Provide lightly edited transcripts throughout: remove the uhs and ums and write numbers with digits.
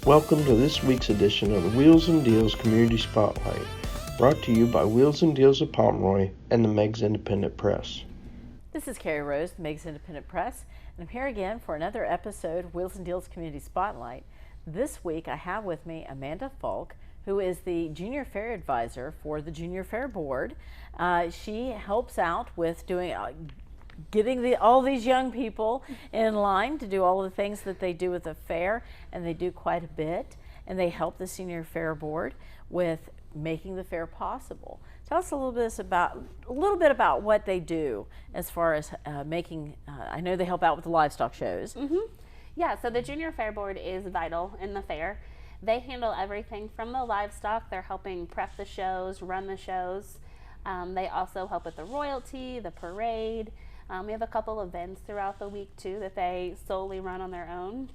Welcome to this week's edition of the Wheels and Deals Community Spotlight, brought to you by Wheels and Deals of Pomeroy and the Meigs Independent Press. This is Carrie Rose, the Meigs Independent Press, and I'm here again for another episode of Wheels and Deals Community Spotlight. This week I have with me Amanda Faulk, who is the Junior Fair Advisor for the Junior Fair Board. She helps out with doing getting all these young people in line to do all the things that they do at the fair, and they do quite a bit, and they help the Senior Fair Board with making the fair possible. Tell us a little bit about what they do as far as making. I know they help out with the livestock shows. Yeah, so the Junior Fair Board is vital in the fair. They handle everything from the livestock. They're helping prep the shows, run the shows. They also help with the royalty, the parade. We have a couple events throughout the week too that they solely run on their own.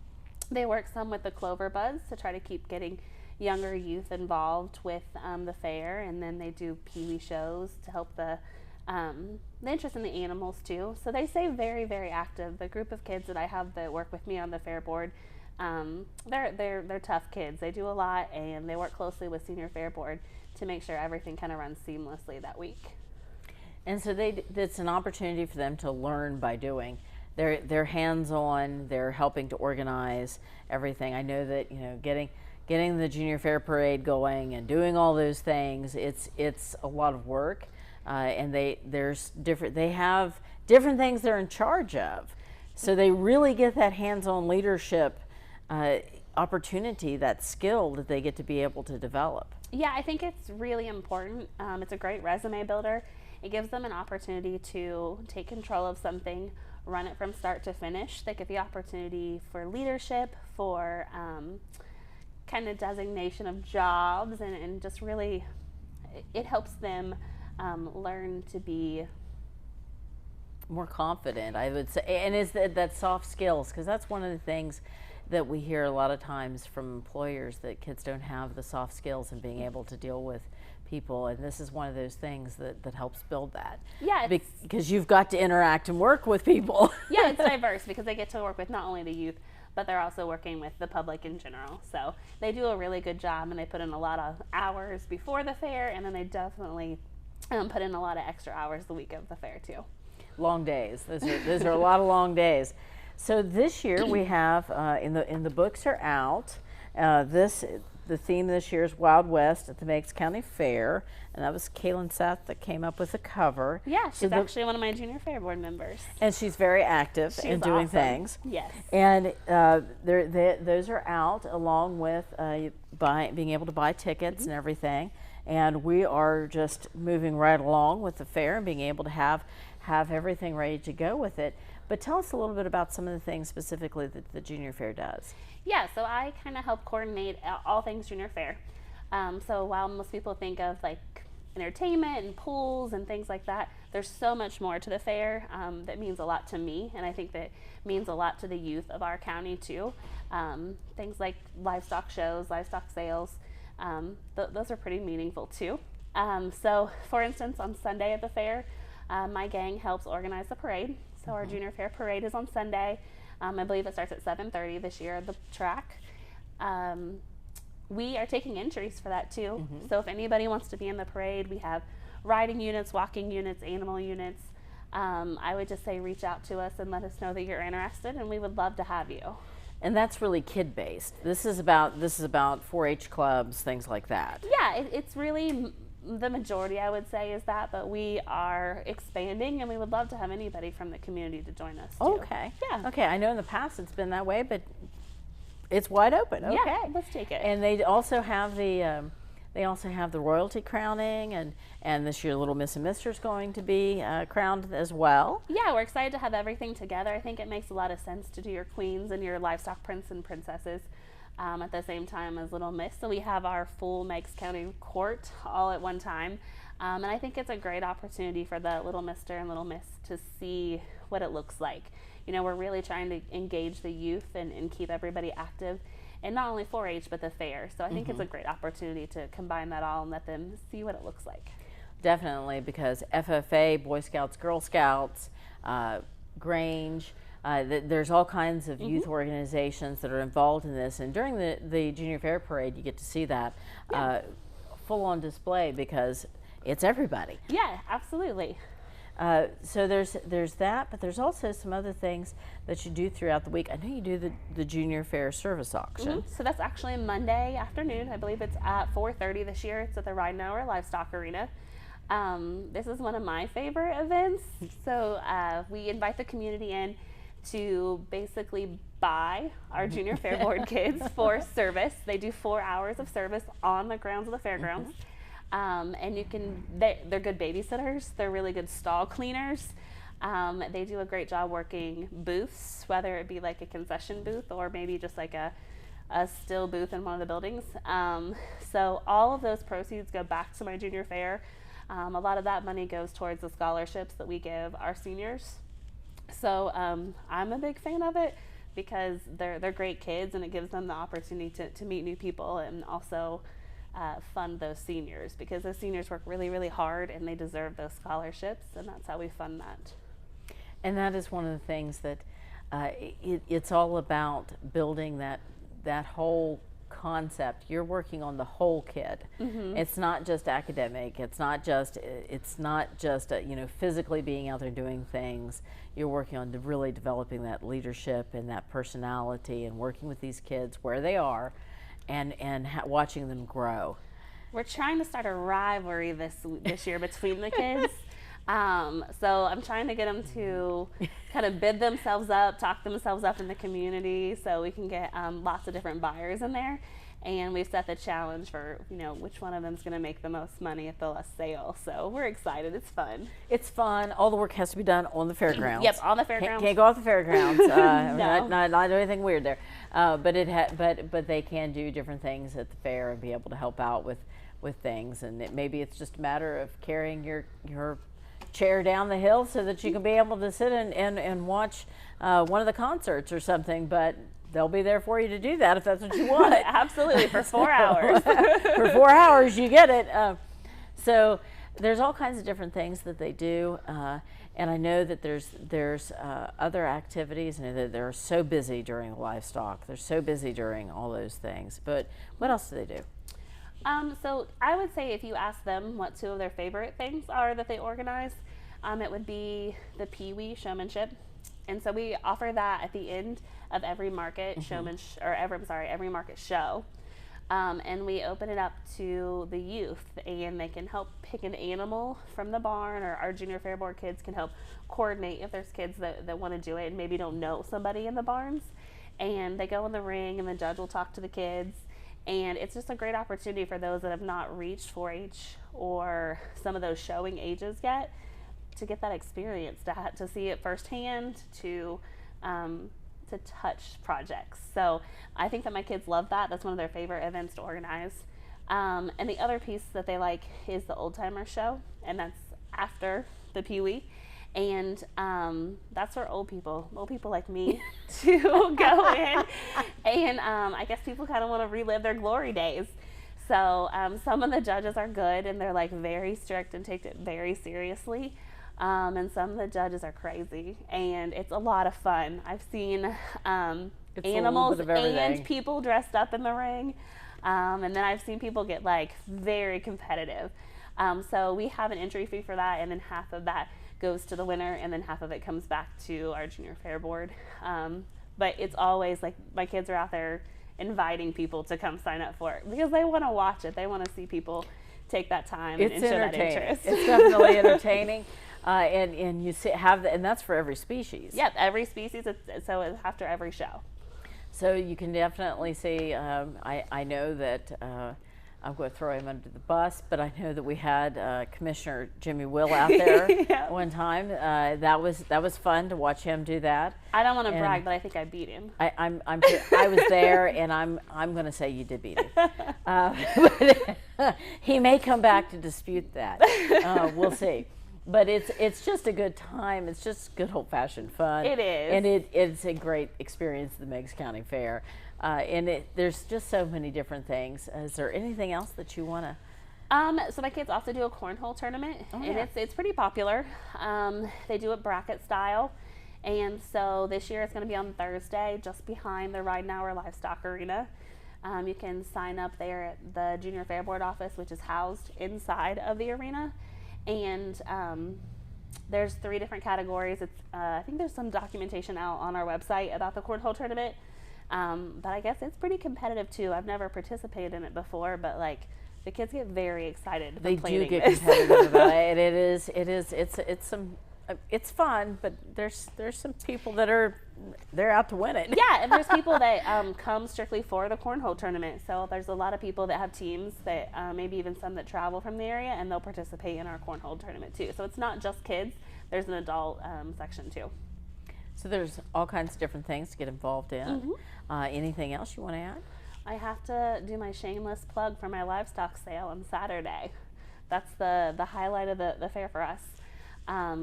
They work some with the Clover Buds to try to keep getting younger youth involved with the fair, and then they do peewee shows to help the interest in the animals too. So they stay very, very active. The group of kids that I have that work with me on the fair board, they're tough kids. They do a lot, and they work closely with Senior Fair Board to make sure everything kind of runs seamlessly that week. And so it's an opportunity for them to learn by doing. They're hands-on. They're helping to organize everything. I know that getting the Junior Fair Parade going and doing all those things, it's a lot of work, and they have different things they're in charge of, so they really get that hands-on leadership opportunity, that skill that they get to be able to develop. Yeah, I think it's really important. It's a great resume builder. It gives them an opportunity to take control of something, run it from start to finish. They get the opportunity for leadership, for kind of designation of jobs, and just really it helps them learn to be more confident, I would say, and is that soft skills, because that's one of the things that we hear a lot of times from employers, that kids don't have the soft skills and being able to deal with people, and this is one of those things that helps build that. Yeah, because you've got to interact and work with people. Yeah, it's diverse because they get to work with not only the youth, but they're also working with the public in general. So they do a really good job, and they put in a lot of hours before the fair, and then they definitely put in a lot of extra hours the week of the fair too. Long days. Those are a lot of long days. So this year we have in the books are out. The theme this year is Wild West at the Meigs County Fair, and that was Kaylin Seth that came up with the cover. Yeah, she's actually one of my Junior Fair Board members. And she's very active in doing awesome. Things. Yes. And those are out along with being able to buy tickets and everything. And we are just moving right along with the fair and being able to have everything ready to go with it. But tell us a little bit about some of the things specifically that the Junior Fair does. Yeah, so I kind of help coordinate all things Junior Fair. So while most people think of like entertainment and pools and things like that, there's so much more to the fair that means a lot to me, and I think that means a lot to the youth of our county too. Things like livestock shows, livestock sales, those are pretty meaningful too. So for instance, on Sunday at the fair, my gang helps organize the parade. So our Junior Fair Parade is on Sunday. I believe it starts at 7:30 this year at the track. We are taking entries for that too. So if anybody wants to be in the parade, we have riding units, walking units, animal units. I would just say reach out to us and let us know that you're interested, and we would love to have you. And that's really kid-based. This is about 4-H clubs, things like that. Yeah, it's really the majority, I would say, is that, but we are expanding, and we would love to have anybody from the community to join us too. Okay. Yeah. Okay, I know in the past it's been that way, but it's wide open. Okay. Yeah, let's take it. And they also have the royalty crowning, and this year Little Miss and Mister is going to be crowned as well. Yeah, we're excited to have everything together. I think it makes a lot of sense to do your queens and your livestock prince and princesses at the same time as Little Miss. So we have our full Meigs County court all at one time. And I think it's a great opportunity for the Little Mister and Little Miss to see what it looks like. You know, we're really trying to engage the youth and keep everybody active, and not only 4-H but the fair. So I think it's a great opportunity to combine that all and let them see what it looks like. Definitely, because FFA, Boy Scouts, Girl Scouts, Grange, There's all kinds of youth organizations that are involved in this, and during the Junior Fair Parade, you get to see that full on display because it's everybody. Yeah, absolutely. So there's that, but there's also some other things that you do throughout the week. I know you do the Junior Fair service auction. So that's actually Monday afternoon. I believe it's at 4:30 this year. It's at the Ridenour Livestock Arena. This is one of my favorite events. So we invite the community in to basically buy our Junior Fair Board kids for service. They do 4 hours of service on the grounds of the fairgrounds. And they're good babysitters. They're really good stall cleaners. They do a great job working booths, whether it be like a concession booth or maybe just like a still booth in one of the buildings. So all of those proceeds go back to my Junior Fair. A lot of that money goes towards the scholarships that we give our seniors. So I'm a big fan of it because they're great kids, and it gives them the opportunity to meet new people and also fund those seniors, because those seniors work really, really hard and they deserve those scholarships, and that's how we fund that. And that is one of the things that it's all about building that whole concept. You're working on the whole kid. It's not just academic. It's not just physically being out there doing things. You're working on really developing that leadership and that personality, and working with these kids where they are, and watching them grow. We're trying to start a rivalry this year between the kids. So I'm trying to get them to kind of bid themselves up, talk themselves up in the community, so we can get lots of different buyers in there. And we've set the challenge for, which one of them is going to make the most money at the last sale. So we're excited. It's fun. It's fun. All the work has to be done on the fairgrounds. Yep, on the fairgrounds. Can't go off the fairgrounds. No. Not do anything weird there. But they can do different things at the fair and be able to help out with things. And maybe it's just a matter of carrying your chair down the hill so that you can be able to sit and watch one of the concerts or something, but they'll be there for you to do that if that's what you want. Absolutely, for 4 hours. For 4 hours, you get it. So there's all kinds of different things that they do, and I know that there's other activities, and they're so busy during livestock. They're so busy during all those things. But what else do they do? So I would say if you ask them what 2 of their favorite things are that they organize, it would be the Pee Wee showmanship. And so we offer that at the end of every market every market show. And we open it up to the youth, and they can help pick an animal from the barn, or our Junior Fair Board kids can help coordinate if there's kids that want to do it and maybe don't know somebody in the barns. And they go in the ring, and the judge will talk to the kids. And it's just a great opportunity for those that have not reached 4-H or some of those showing ages yet to get that experience, to see it firsthand, to touch projects. So I think that my kids love that. That's one of their favorite events to organize. And the other piece that they like is the old timer show, and that's after the Pee Wee. And that's for old people like me to go in. And I guess people kind of want to relive their glory days. So some of the judges are good, and they're like very strict and take it very seriously. And some of the judges are crazy, and it's a lot of fun. I've seen animals and people dressed up in the ring. And then I've seen people get like very competitive. So we have an entry fee for that, and then half of that goes to the winner, and then half of it comes back to our Junior Fair Board. But it's always like my kids are out there inviting people to come sign up for it because they want to watch it. They want to see people take that time and show that interest. It's definitely entertaining. And you and that's for every species. Yep, every species. So it's after every show. So you can definitely see. I know that I'm going to throw him under the bus, but I know that we had Commissioner Jimmy Will out there yeah. one time. That was fun to watch him do that. I don't want to brag, but I think I beat him. I was there, and I'm going to say you did beat him. But he may come back to dispute that. We'll see. But it's just a good time. It's just good old-fashioned fun. It is. And it's a great experience at the Meigs County Fair. And there's just so many different things. Is there anything else that you want to? So my kids also do a cornhole tournament, yeah. and it's pretty popular. They do it bracket style, And so this year it's going to be on Thursday, just behind the Ride Now or Livestock Arena. You can sign up there at the Junior Fair Board office, which is housed inside of the arena. And there's 3 different categories. I think there's some documentation out on our website about the cornhole tournament. But I guess it's pretty competitive too. I've never participated in it before, but like the kids get very excited. They do get competitive about it. It's fun, but there's some people that they're out to win it. Yeah, and there's people that come strictly for the cornhole tournament. So there's a lot of people that have teams that maybe even some that travel from the area, and they'll participate in our cornhole tournament too. So it's not just kids. There's an adult section too. So there's all kinds of different things to get involved in. Anything else you want to add? I have to do my shameless plug for my livestock sale on Saturday. That's the highlight of the fair for us.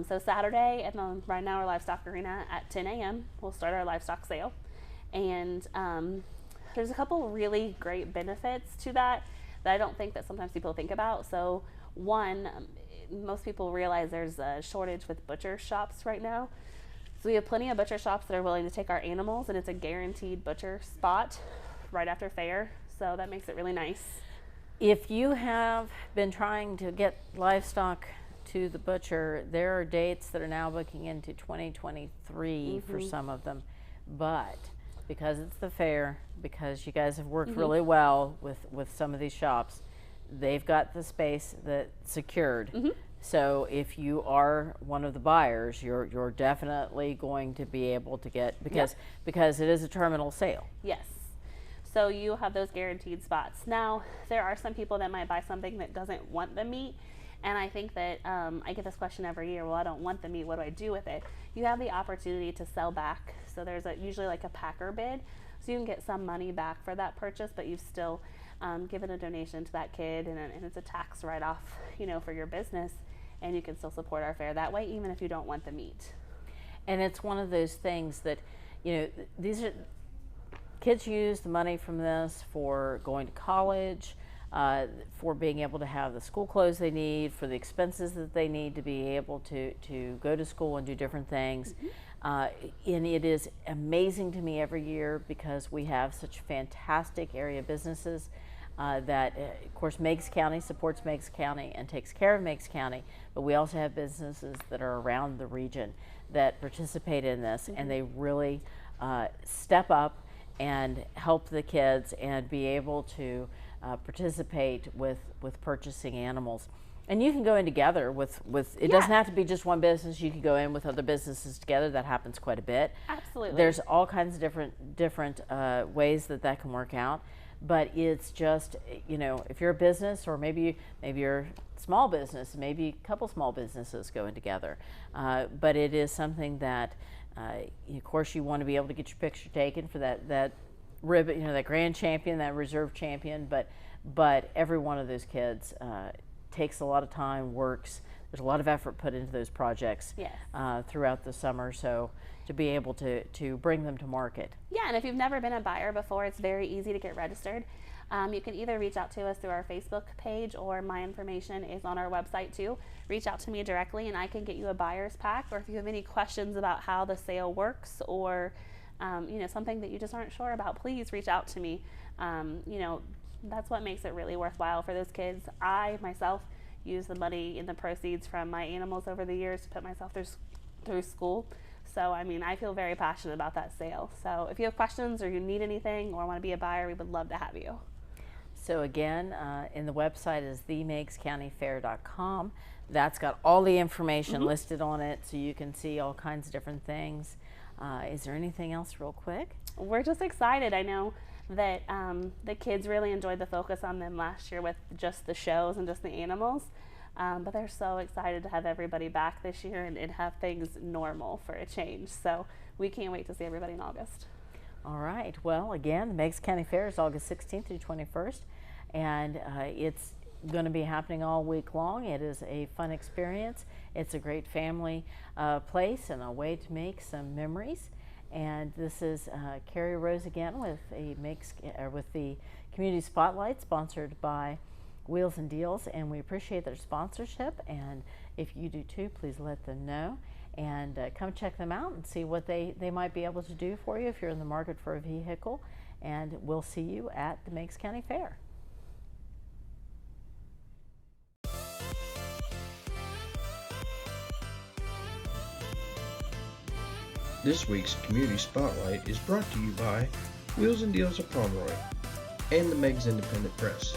So Saturday at the Right Now or Livestock Arena at 10 a.m. we'll start our livestock sale. And there's a couple really great benefits to that I don't think that sometimes people think about. So one, most people realize there's a shortage with butcher shops right now. So we have plenty of butcher shops that are willing to take our animals, and it's a guaranteed butcher spot right after fair. So that makes it really nice. If you have been trying to get livestock to the butcher, there are dates that are now booking into 2023 for some of them. But because it's the fair, because you guys have worked really well with some of these shops, they've got the space that secured. So if you are one of the buyers, you're definitely going to be able to get, because it is a terminal sale. Yes. So you have those guaranteed spots. Now, there are some people that might buy something that doesn't want the meat. And I think that I get this question every year, well, I don't want the meat, what do I do with it? You have the opportunity to sell back. So there's usually like a packer bid. So you can get some money back for that purchase, but you've still given a donation to that kid, and it's a tax write-off, for your business. And you can still support our fair that way, even if you don't want the meat. And it's one of those things that, these are, kids use the money from this for going to college, for being able to have the school clothes they need, for the expenses that they need to be able to go to school and do different things. And it is amazing to me every year, because we have such fantastic area businesses that, of course, Meigs County supports Meigs County and takes care of Meigs County, but we also have businesses that are around the region that participate in this, and they really step up and help the kids and be able to participate with purchasing animals. And you can go in together with it doesn't have to be just one business. You can go in with other businesses together. That happens quite a bit. Absolutely. There's all kinds of different ways that can work out. But it's just, if you're a business, or maybe you're a small business, maybe a couple small businesses going together. But it is something that, of course, you want to be able to get your picture taken for that ribbon, that grand champion, that reserve champion. But every one of those kids takes a lot of time, works. There's a lot of effort put into those projects throughout the summer. So to be able to bring them to market. Yeah, and if you've never been a buyer before, it's very easy to get registered. You can either reach out to us through our Facebook page, or my information is on our website too. Reach out to me directly and I can get you a buyer's pack, or if you have any questions about how the sale works, or something that you just aren't sure about, please reach out to me. That's what makes it really worthwhile for those kids. I myself use the money in the proceeds from my animals over the years to put myself through school. So, I feel very passionate about that sale. So if you have questions, or you need anything, or want to be a buyer, we would love to have you. So again, in the website is themeigscountyfair.com. That's got all the information listed on it, so you can see all kinds of different things. Is there anything else real quick? We're just excited. I know that the kids really enjoyed the focus on them last year with just the shows and just the animals. But they're so excited to have everybody back this year and have things normal for a change. So we can't wait to see everybody in August. All right. Well, again, the Meigs County Fair is August 16th through 21st, and it's going to be happening all week long. It is a fun experience. It's a great family place and a way to make some memories. And this is Carrie Rose again with the Community Spotlight, sponsored by Wheels and Deals, and we appreciate their sponsorship, and if you do too, please let them know. and come check them out and see what they might be able to do for you if you're in the market for a vehicle. And we'll see you at the Meigs County Fair. This week's Community Spotlight is brought to you by Wheels and Deals of Pomeroy and the Meigs Independent Press.